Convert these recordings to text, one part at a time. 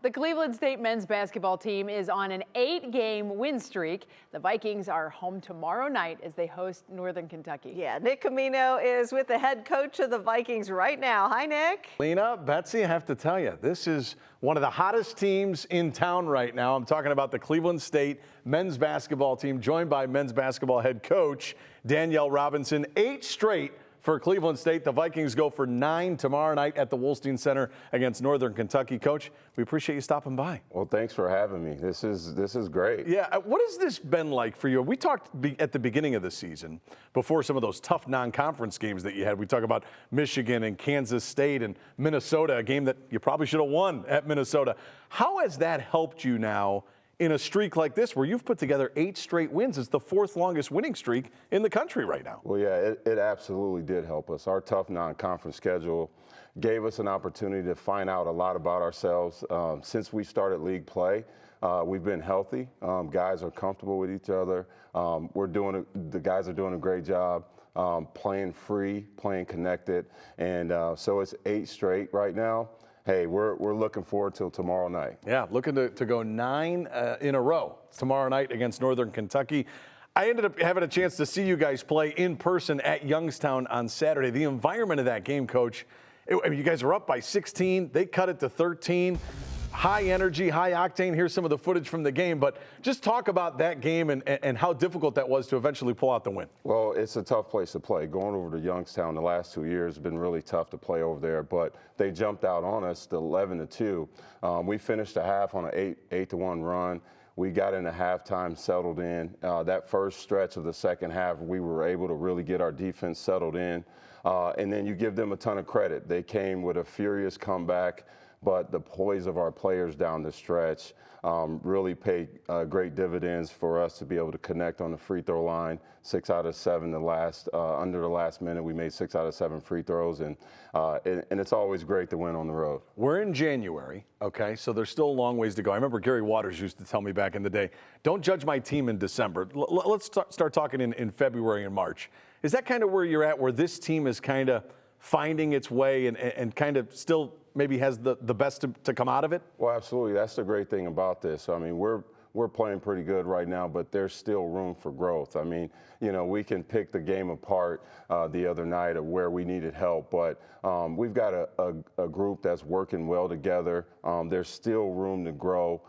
The Cleveland State men's basketball team is on an 8-game win streak. The Vikings are home tomorrow night as they host Northern Kentucky. Yeah, Nick Camino is with the head coach of the Vikings right now. Hi, Nick. Lena, Betsy, I have to tell you, this is one of the hottest teams in town right now. I'm talking about the Cleveland State men's basketball team, joined by men's basketball head coach Daniyal Robinson. 8 straight for Cleveland State. The Vikings go for 9 tomorrow night at the Wolstein Center against Northern Kentucky. Coach, we appreciate you stopping by. Well, thanks for having me. This is great. Yeah, what has this been like for you? We talked at the beginning of the season, before some of those tough non-conference games that you had. We talked about Michigan and Kansas State and Minnesota, a game that you probably should have won at Minnesota. How has that helped you now in a streak like this, where you've put together 8 straight wins? It's the 4th longest winning streak in the country right now. Well, yeah, it absolutely did help us. Our tough non-conference schedule gave us an opportunity to find out a lot about ourselves. Since we started league play, we've been healthy. Guys are comfortable with each other. The guys are doing a great job playing free, playing connected, and so it's 8 straight right now. Hey, we're looking forward till tomorrow night. Yeah, looking to go 9 in a row tomorrow night against Northern Kentucky. I ended up having a chance to see you guys play in person at Youngstown on Saturday. The environment of that game, Coach, I mean, you guys are up by 16. They cut it to 13. High energy, high octane. Here's some of the footage from the game, but just talk about that game and how difficult that was to eventually pull out the win. Well, it's a tough place to play. Going over to Youngstown the last 2 years has been really tough to play over there, but they jumped out on us to 11-2. We finished the half on an 8-1 run. We got into halftime, settled in. That first stretch of the second half, we were able to really get our defense settled in. And then you give them a ton of credit. They came with a furious comeback, but the poise of our players down the stretch really paid great dividends for us to be able to connect on the free throw line. 6 out of 7 under the last minute, we made 6 out of 7 free throws, and it's always great to win on the road. We're in January, okay, so there's still a long ways to go. I remember Gary Waters used to tell me back in the day, don't judge my team in December. Let's start talking in February and March. Is that kind of where you're at, where this team is kind of finding its way and kind of still maybe has the best to come out of it? Well, absolutely. That's the great thing about this. I mean, we're playing pretty good right now, but there's still room for growth. I mean, you know, we can pick the game apart the other night of where we needed help, but we've got a group that's working well together. There's still room to grow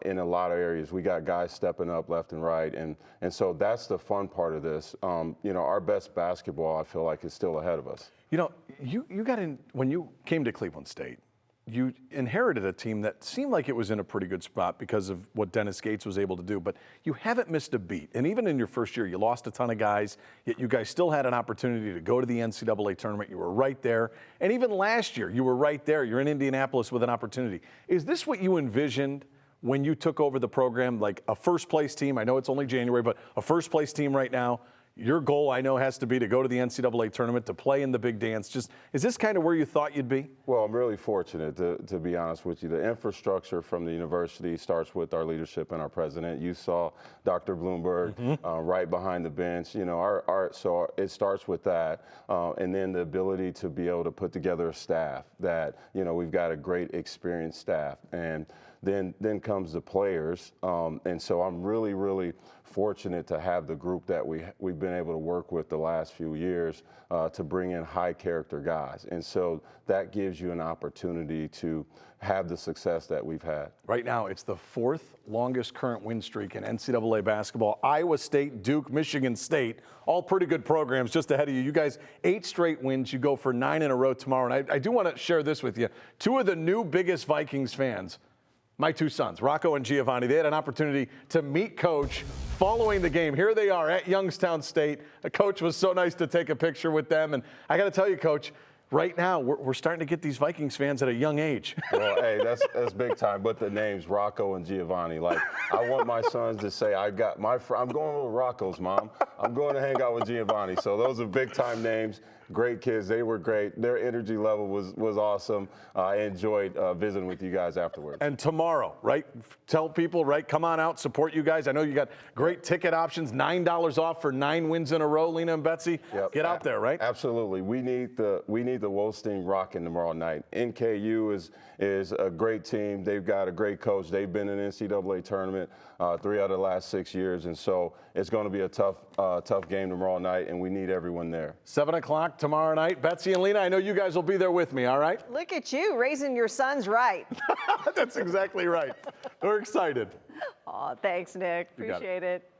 in a lot of areas. We got guys stepping up left and right, and so that's the fun part of this. You know, our best basketball, I feel like, is still ahead of us. You know, you got in when you came to Cleveland State. You inherited a team that seemed like it was in a pretty good spot because of what Dennis Gates was able to do, but you haven't missed a beat. And even in your first year, you lost a ton of guys, yet you guys still had an opportunity to go to the NCAA tournament. You were right there. And even last year, you were right there. You're in Indianapolis with an opportunity. Is this what you envisioned when you took over the program, like a first-place team? I know it's only January, but a first-place team right now. Your goal, I know, has to be to go to the NCAA tournament, to play in the big dance. Just, is this kind of where you thought you'd be? Well, I'm really fortunate, to be honest with you. The infrastructure from the university starts with our leadership and our president. You saw Dr. Bloomberg right behind the bench. You know, so it starts with that, and then the ability to be able to put together a staff that, you know, we've got a great experienced staff, and then comes the players, and so I'm really, really fortunate to have the group that we've been able to work with the last few years to bring in high character guys, and so that gives you an opportunity to have the success that we've had. Right now, it's the 4th longest current win streak in NCAA basketball. Iowa State, Duke, Michigan State, all pretty good programs just ahead of you. You guys, 8 straight wins. You go for 9 in a row tomorrow, and I do want to share this with you. 2 of the new biggest Vikings fans, my 2 sons, Rocco and Giovanni, they had an opportunity to meet Coach following the game. Here they are at Youngstown State. The coach was so nice to take a picture with them. And I got to tell you, Coach, right now we're starting to get these Vikings fans at a young age. Well, hey, that's big time. But the names Rocco and Giovanni, like, I want my sons to say, I'm going with Rocco's mom. I'm going to hang out with Giovanni. So those are big time names. Great kids. They were great. Their energy level was awesome. I enjoyed visiting with you guys afterwards. And tomorrow, right? Tell people, right? Come on out, support you guys. I know you got great ticket options, $9 off for 9 wins in a row. Lena and Betsy, get out there, right? Absolutely. We need the Wolstein rocking tomorrow night. NKU is a great team. They've got a great coach. They've been in the NCAA tournament 3 out of the last 6 years, and so it's going to be a tough game tomorrow night, and we need everyone there. 7 o'clock tomorrow night. Betsy and Lena, I know you guys will be there with me, all right? Look at you, raising your sons right. That's exactly right. We're excited. Oh, thanks, Nick. Appreciate it.